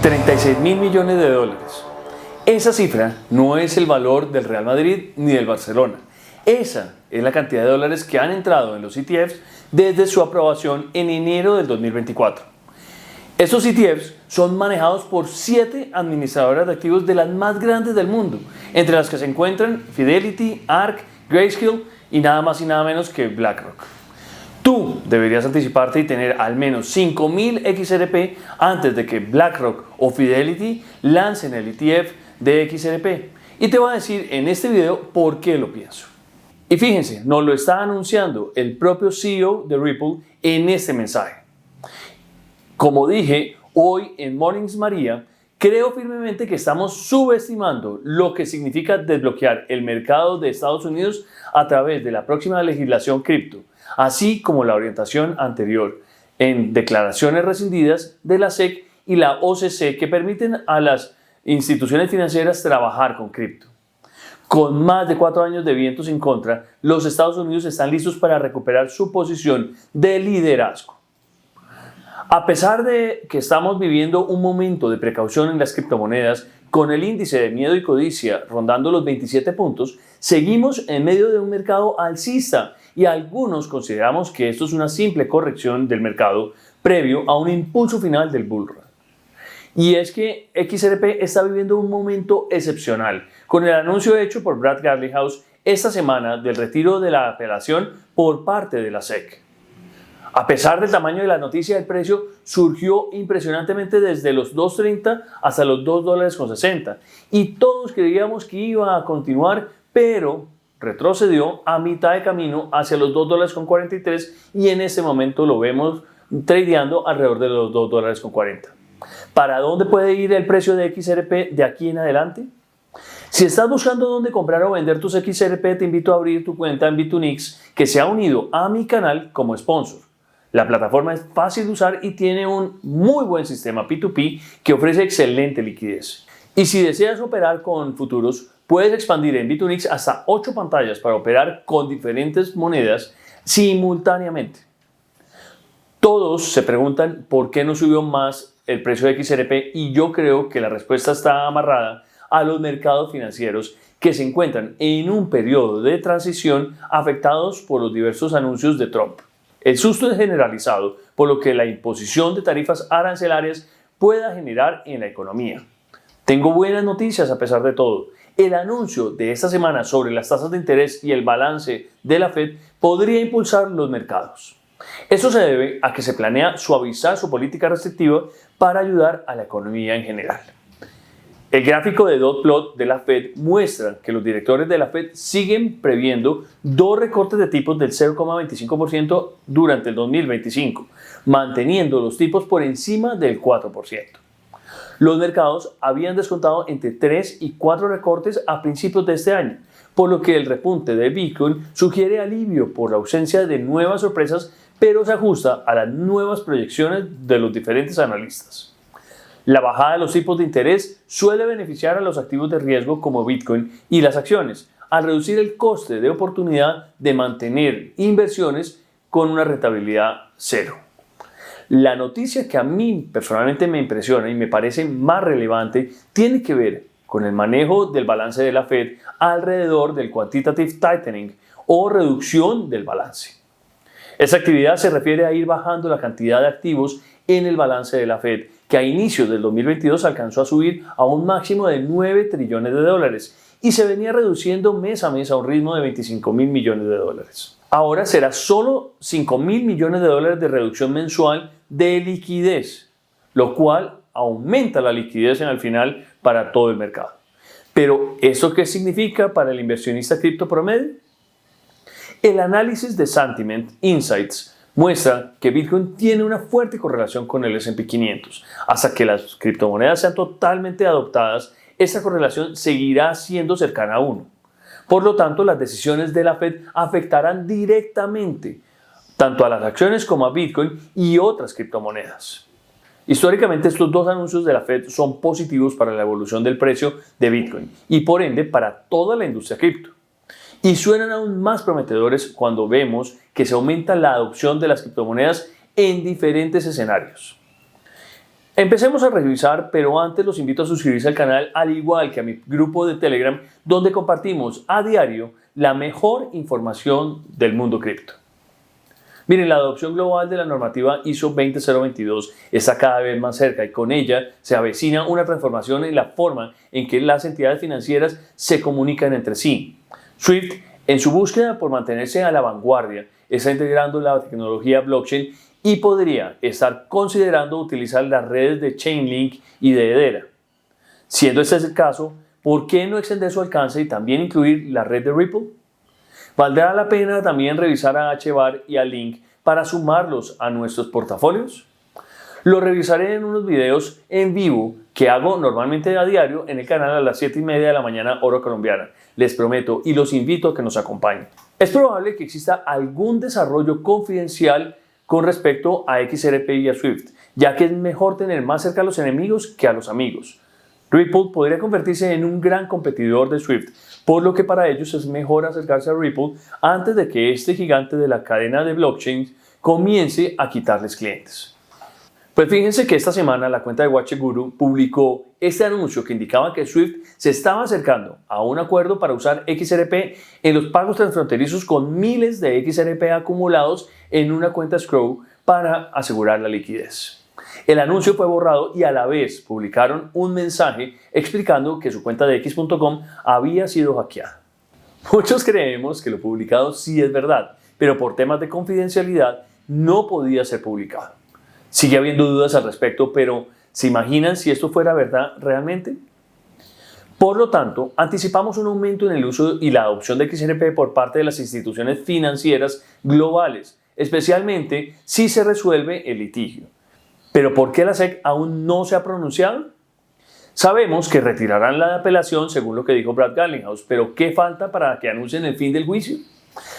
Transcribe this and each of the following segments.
36 mil millones de dólares. Esa cifra no es el valor del Real Madrid ni del Barcelona. Esa es la cantidad de dólares que han entrado en los ETFs desde su aprobación en enero del 2024. Estos ETFs son manejados por 7 administradoras de activos de las más grandes del mundo, entre las que se encuentran Fidelity, ARK, Grayscale y nada más y nada menos que BlackRock. Tú deberías anticiparte y tener al menos 5.000 XRP antes de que BlackRock o Fidelity lancen el ETF de XRP. Y te voy a decir en este video por qué lo pienso. Y fíjense, nos lo está anunciando el propio CEO de Ripple en este mensaje. Como dije hoy en Mornings María, creo firmemente que estamos subestimando lo que significa desbloquear el mercado de Estados Unidos a través de la próxima legislación cripto, así como la orientación anterior en declaraciones rescindidas de la SEC y la OCC que permiten a las instituciones financieras trabajar con cripto. Con más de 4 años de vientos en contra, los Estados Unidos están listos para recuperar su posición de liderazgo. A pesar de que estamos viviendo un momento de precaución en las criptomonedas, con el índice de miedo y codicia rondando los 27 puntos, seguimos en medio de un mercado alcista y algunos consideramos que esto es una simple corrección del mercado previo a un impulso final del bull run. Y es que XRP está viviendo un momento excepcional, con el anuncio hecho por Brad Garlinghouse esta semana del retiro de la apelación por parte de la SEC. A pesar del tamaño de la noticia, el precio surgió impresionantemente desde los $2.30 hasta los $2.60 y todos creíamos que iba a continuar, pero retrocedió a mitad de camino hacia los $2.43 y en este momento lo vemos tradeando alrededor de los $2.40. ¿Para dónde puede ir el precio de XRP de aquí en adelante? Si estás buscando dónde comprar o vender tus XRP, te invito a abrir tu cuenta en Bitunix, que se ha unido a mi canal como sponsor. La plataforma es fácil de usar y tiene un muy buen sistema P2P que ofrece excelente liquidez. Y si deseas operar con futuros, puedes expandir en Bitunix hasta 8 pantallas para operar con diferentes monedas simultáneamente. Todos se preguntan por qué no subió más el precio de XRP y yo creo que la respuesta está amarrada a los mercados financieros que se encuentran en un periodo de transición afectados por los diversos anuncios de Trump. El susto es generalizado, por lo que la imposición de tarifas arancelarias pueda generar en la economía. Tengo buenas noticias a pesar de todo. El anuncio de esta semana sobre las tasas de interés y el balance de la Fed podría impulsar los mercados. Eso se debe a que se planea suavizar su política restrictiva para ayudar a la economía en general. El gráfico de dot plot de la Fed muestra que los directores de la Fed siguen previendo 2 recortes de tipos del 0,25% durante el 2025, manteniendo los tipos por encima del 4%. Los mercados habían descontado entre 3 y 4 recortes a principios de este año, por lo que el repunte de Bitcoin sugiere alivio por la ausencia de nuevas sorpresas, pero se ajusta a las nuevas proyecciones de los diferentes analistas. La bajada de los tipos de interés suele beneficiar a los activos de riesgo como Bitcoin y las acciones, al reducir el coste de oportunidad de mantener inversiones con una rentabilidad cero. La noticia que a mí personalmente me impresiona y me parece más relevante tiene que ver con el manejo del balance de la Fed alrededor del quantitative tightening o reducción del balance. Esta actividad se refiere a ir bajando la cantidad de activos en el balance de la Fed, que a inicios del 2022 alcanzó a subir a un máximo de 9 trillones de dólares y se venía reduciendo mes a mes a un ritmo de 25.000 millones de dólares. Ahora será solo 5.000 millones de dólares de reducción mensual de liquidez, lo cual aumenta la liquidez en el final para todo el mercado. Pero ¿eso qué significa para el inversionista cripto promedio? El análisis de Sentiment Insights muestra que Bitcoin tiene una fuerte correlación con el S&P 500. Hasta que las criptomonedas sean totalmente adoptadas, esta correlación seguirá siendo cercana a 1. Por lo tanto, las decisiones de la Fed afectarán directamente tanto a las acciones como a Bitcoin y otras criptomonedas. Históricamente, estos 2 anuncios de la Fed son positivos para la evolución del precio de Bitcoin y por ende para toda la industria cripto. Y suenan aún más prometedores cuando vemos que se aumenta la adopción de las criptomonedas en diferentes escenarios. Empecemos a revisar, pero antes los invito a suscribirse al canal, al igual que a mi grupo de Telegram, donde compartimos a diario la mejor información del mundo cripto. Miren, la adopción global de la normativa ISO 20022 está cada vez más cerca y con ella se avecina una transformación en la forma en que las entidades financieras se comunican entre sí. SWIFT, en su búsqueda por mantenerse a la vanguardia, está integrando la tecnología blockchain y podría estar considerando utilizar las redes de Chainlink y de Hedera. Siendo este el caso, ¿por qué no extender su alcance y también incluir la red de Ripple? ¿Valdrá la pena también revisar a HBAR y a Link para sumarlos a nuestros portafolios? Lo revisaré en unos videos en vivo que hago normalmente a diario en el canal a las 7:30 de la mañana hora colombiana. Les prometo y los invito a que nos acompañen. Es probable que exista algún desarrollo confidencial con respecto a XRP y a SWIFT, ya que es mejor tener más cerca a los enemigos que a los amigos. Ripple podría convertirse en un gran competidor de SWIFT, por lo que para ellos es mejor acercarse a Ripple antes de que este gigante de la cadena de blockchain comience a quitarles clientes. Pues fíjense que esta semana la cuenta de WatchGuru publicó este anuncio que indicaba que SWIFT se estaba acercando a un acuerdo para usar XRP en los pagos transfronterizos con miles de XRP acumulados en una cuenta escrow para asegurar la liquidez. El anuncio fue borrado y a la vez publicaron un mensaje explicando que su cuenta de X.com había sido hackeada. Muchos creemos que lo publicado sí es verdad, pero por temas de confidencialidad no podía ser publicado. Sigue habiendo dudas al respecto, pero ¿se imaginan si esto fuera verdad realmente? Por lo tanto, anticipamos un aumento en el uso y la adopción de XRP por parte de las instituciones financieras globales, especialmente si se resuelve el litigio. ¿Pero por qué la SEC aún no se ha pronunciado? Sabemos que retirarán la apelación según lo que dijo Brad Garlinghouse, pero ¿qué falta para que anuncien el fin del juicio?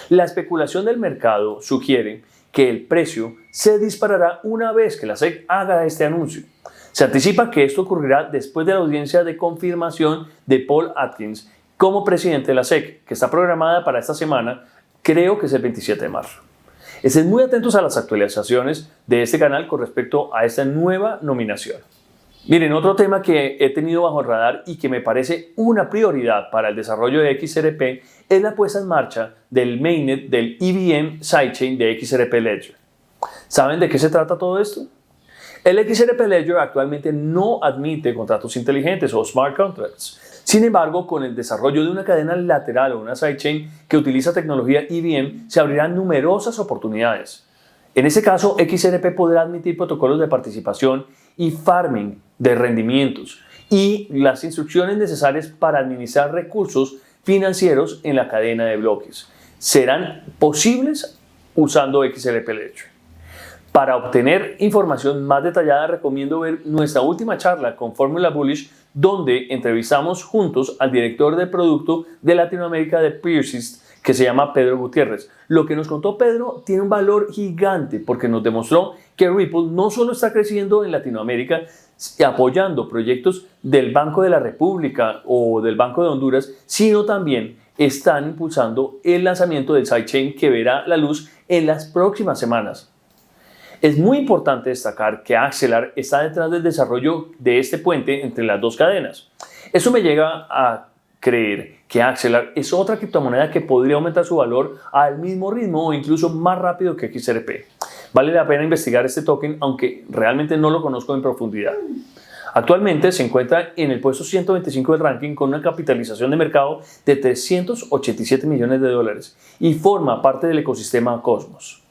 La especulación del mercado sugiere que el precio se disparará una vez que la SEC haga este anuncio. Se anticipa que esto ocurrirá después de la audiencia de confirmación de Paul Atkins como presidente de la SEC, que está programada para esta semana, creo que es el 27 de marzo. Estén muy atentos a las actualizaciones de este canal con respecto a esta nueva nominación. Miren, otro tema que he tenido bajo el radar y que me parece una prioridad para el desarrollo de XRP es la puesta en marcha del mainnet del EVM sidechain de XRP Ledger. ¿Saben de qué se trata todo esto? El XRP Ledger actualmente no admite contratos inteligentes o smart contracts. Sin embargo, con el desarrollo de una cadena lateral o una sidechain que utiliza tecnología EVM, se abrirán numerosas oportunidades. En este caso, XRP podrá admitir protocolos de participación y farming de rendimientos y las instrucciones necesarias para administrar recursos financieros en la cadena de bloques. Serán posibles usando XRP Ledger. Para obtener información más detallada, recomiendo ver nuestra última charla con Fórmula Bullish, donde entrevistamos juntos al director de producto de Latinoamérica de Persist, que se llama Pedro Gutiérrez. Lo que nos contó Pedro tiene un valor gigante porque nos demostró que Ripple no solo está creciendo en Latinoamérica apoyando proyectos del Banco de la República o del Banco de Honduras, sino también están impulsando el lanzamiento del sidechain que verá la luz en las próximas semanas. Es muy importante destacar que Axelar está detrás del desarrollo de este puente entre las dos cadenas. Eso me llega a creer que Axelar es otra criptomoneda que podría aumentar su valor al mismo ritmo o incluso más rápido que XRP. Vale la pena investigar este token, aunque realmente no lo conozco en profundidad. Actualmente se encuentra en el puesto 125 del ranking con una capitalización de mercado de $387 millones y forma parte del ecosistema Cosmos.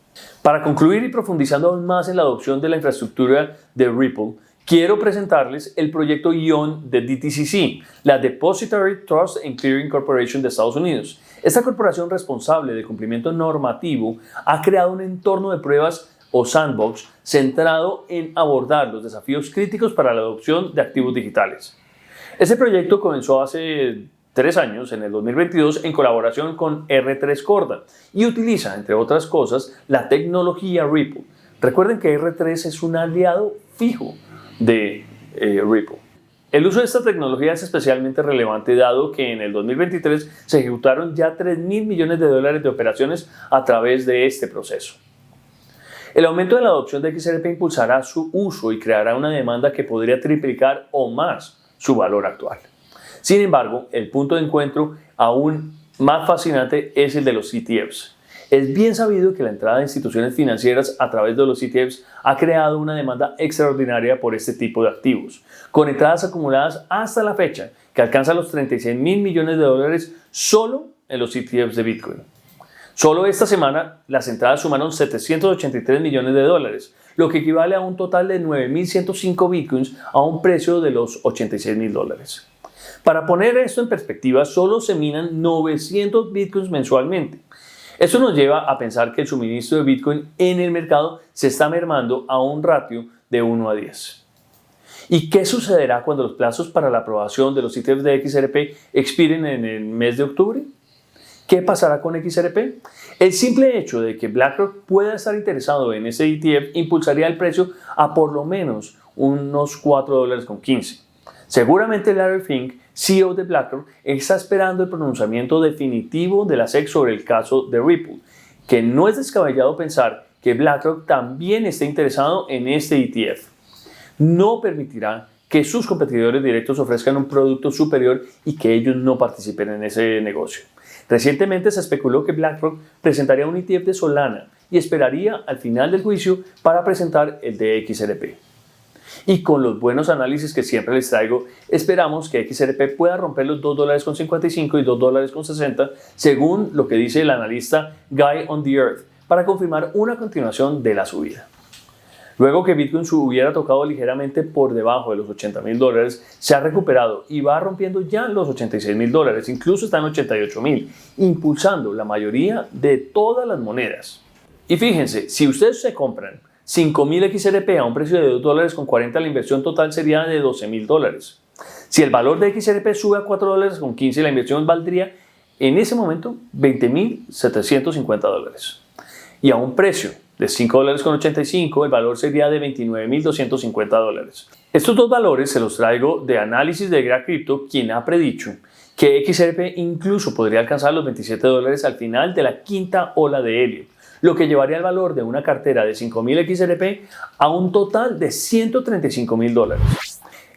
Para concluir y profundizando aún más en la adopción de la infraestructura de Ripple, quiero presentarles el proyecto ION de DTCC, la Depository Trust and Clearing Corporation de Estados Unidos. Esta corporación responsable de cumplimiento normativo ha creado un entorno de pruebas o sandbox centrado en abordar los desafíos críticos para la adopción de activos digitales. Este proyecto comenzó hace 3 años, en el 2022, en colaboración con R3 Corda y utiliza, entre otras cosas, la tecnología Ripple. Recuerden que R3 es un aliado fijo de Ripple. El uso de esta tecnología es especialmente relevante dado que en el 2023 se ejecutaron ya $3.000 millones de operaciones a través de este proceso. El aumento de la adopción de XRP impulsará su uso y creará una demanda que podría triplicar o más su valor actual. Sin embargo, el punto de encuentro aún más fascinante es el de los ETFs. Es bien sabido que la entrada de instituciones financieras a través de los ETFs ha creado una demanda extraordinaria por este tipo de activos, con entradas acumuladas hasta la fecha que alcanzan los 36 mil millones de dólares solo en los ETFs de Bitcoin. Solo esta semana las entradas sumaron 783 millones de dólares, lo que equivale a un total de 9.105 Bitcoins a un precio de los 86 mil dólares. Para poner esto en perspectiva, solo se minan 900 Bitcoins mensualmente. Esto nos lleva a pensar que el suministro de Bitcoin en el mercado se está mermando a un ratio de 1 a 10. ¿Y qué sucederá cuando los plazos para la aprobación de los ETFs de XRP expiren en el mes de octubre? ¿Qué pasará con XRP? El simple hecho de que BlackRock pueda estar interesado en ese ETF impulsaría el precio a por lo menos unos $4.15. Seguramente Larry Fink, CEO de BlackRock, está esperando el pronunciamiento definitivo de la SEC sobre el caso de Ripple, que no es descabellado pensar que BlackRock también esté interesado en este ETF. No permitirá que sus competidores directos ofrezcan un producto superior y que ellos no participen en ese negocio. Recientemente se especuló que BlackRock presentaría un ETF de Solana y esperaría al final del juicio para presentar el de XRP. Y con los buenos análisis que siempre les traigo, esperamos que XRP pueda romper los $2.55 y $2.60 según lo que dice el analista Guy on the Earth para confirmar una continuación de la subida. Luego que Bitcoin hubiera tocado ligeramente por debajo de los $80.000, se ha recuperado y va rompiendo ya los $86.000, incluso está en $88.000, impulsando la mayoría de todas las monedas. Y fíjense, si ustedes se compran 5.000 XRP a un precio de $2.40, la inversión total sería de $12.000. Si el valor de XRP sube a $4.15, la inversión valdría en ese momento $20.750. Y a un precio de $5.85, el valor sería de $29.250. Estos dos valores se los traigo de análisis de Gra Crypto, quien ha predicho que XRP incluso podría alcanzar los $27 al final de la quinta ola de Elliott, lo que llevaría el valor de una cartera de 5.000 XRP a un total de $135.000.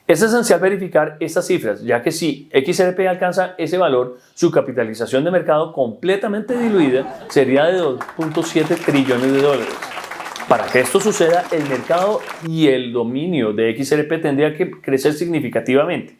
Es esencial verificar estas cifras, ya que si XRP alcanza ese valor, su capitalización de mercado completamente diluida sería de $2.7 trillones de dólares. Para que esto suceda, el mercado y el dominio de XRP tendría que crecer significativamente.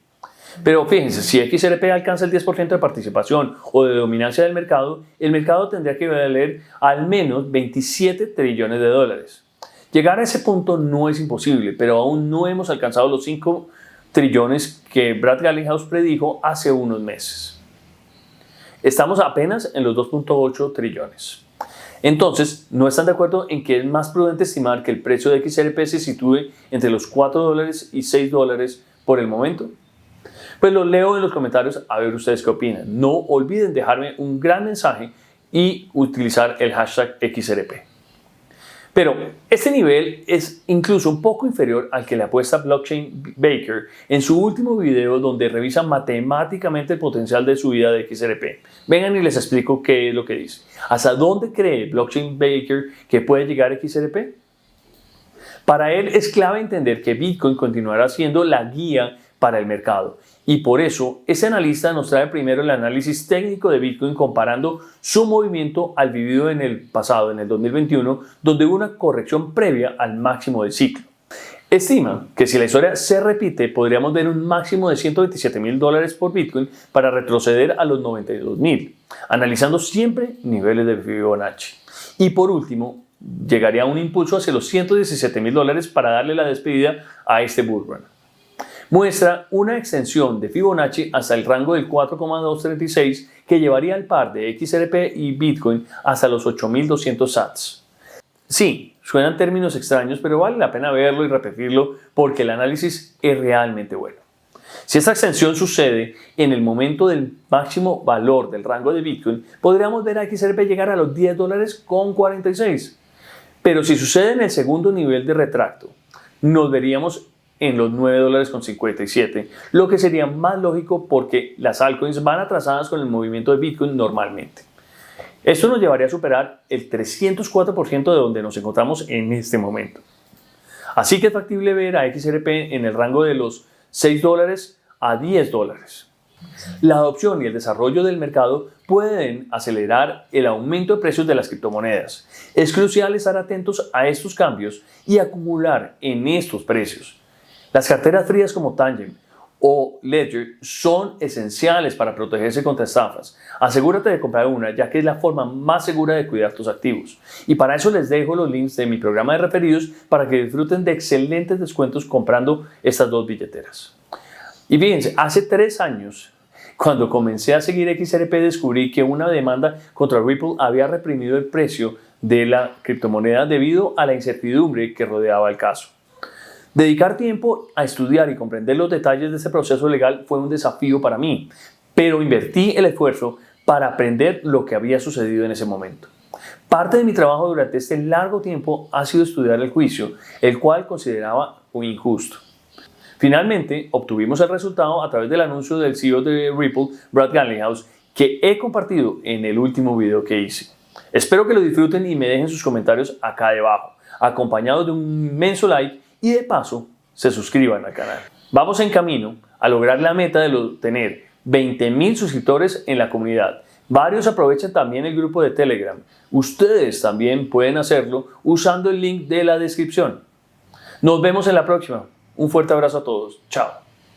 Pero fíjense, si XRP alcanza el 10% de participación o de dominancia del mercado, el mercado tendría que valer al menos 27 trillones de dólares. Llegar a ese punto no es imposible, pero aún no hemos alcanzado los 5 trillones que Brad Garlinghouse predijo hace unos meses. Estamos apenas en los 2.8 trillones. Entonces, ¿no están de acuerdo en que es más prudente estimar que el precio de XRP se sitúe entre los $4 y $6 por el momento? Pues lo leo en los comentarios a ver ustedes qué opinan. No olviden dejarme un gran mensaje y utilizar el hashtag XRP. Pero este nivel es incluso un poco inferior al que le apuesta Blockchain Baker en su último video donde revisa matemáticamente el potencial de subida de XRP. Vengan y les explico qué es lo que dice. ¿Hasta dónde cree Blockchain Baker que puede llegar XRP? Para él es clave entender que Bitcoin continuará siendo la guía para el mercado. Y por eso, este analista nos trae primero el análisis técnico de Bitcoin comparando su movimiento al vivido en el pasado, en el 2021, donde hubo una corrección previa al máximo del ciclo. Estima que si la historia se repite, podríamos ver un máximo de $127.000 por Bitcoin para retroceder a los 92.000, analizando siempre niveles de Fibonacci. Y por último, llegaría un impulso hacia los $117.000 para darle la despedida a este bull run. Muestra una extensión de Fibonacci hasta el rango del 4,236 que llevaría al par de XRP y Bitcoin hasta los 8.200 sats. Sí, suenan términos extraños, pero vale la pena verlo y repetirlo porque el análisis es realmente bueno. Si esta extensión sucede en el momento del máximo valor del rango de Bitcoin, podríamos ver a XRP llegar a los $10.46. Pero si sucede en el segundo nivel de retracto, nos veríamos en los $9.57, lo que sería más lógico porque las altcoins van atrasadas con el movimiento de Bitcoin normalmente. Esto nos llevaría a superar el 304% de donde nos encontramos en este momento. Así que es factible ver a XRP en el rango de los $6 a $10. La adopción y el desarrollo del mercado pueden acelerar el aumento de precios de las criptomonedas. Es crucial estar atentos a estos cambios y acumular en estos precios. Las carteras frías como Tangent o Ledger son esenciales para protegerse contra estafas. Asegúrate de comprar una, ya que es la forma más segura de cuidar tus activos. Y para eso les dejo los links de mi programa de referidos para que disfruten de excelentes descuentos comprando estas dos billeteras. Y fíjense, hace 3 años, cuando comencé a seguir XRP, descubrí que una demanda contra Ripple había reprimido el precio de la criptomoneda debido a la incertidumbre que rodeaba el caso. Dedicar tiempo a estudiar y comprender los detalles de este proceso legal fue un desafío para mí, pero invertí el esfuerzo para aprender lo que había sucedido en ese momento. Parte de mi trabajo durante este largo tiempo ha sido estudiar el juicio, el cual consideraba injusto. Finalmente, obtuvimos el resultado a través del anuncio del CEO de Ripple, Brad Garlinghouse, que he compartido en el último video que hice. Espero que lo disfruten y me dejen sus comentarios acá debajo, acompañados de un inmenso like y de paso se suscriban al canal. Vamos en camino a lograr la meta de tener 20,000 suscriptores en la comunidad. Varios aprovechan también el grupo de Telegram. Ustedes también pueden hacerlo usando el link de la descripción. Nos vemos en la próxima. Un fuerte abrazo a todos. Chao.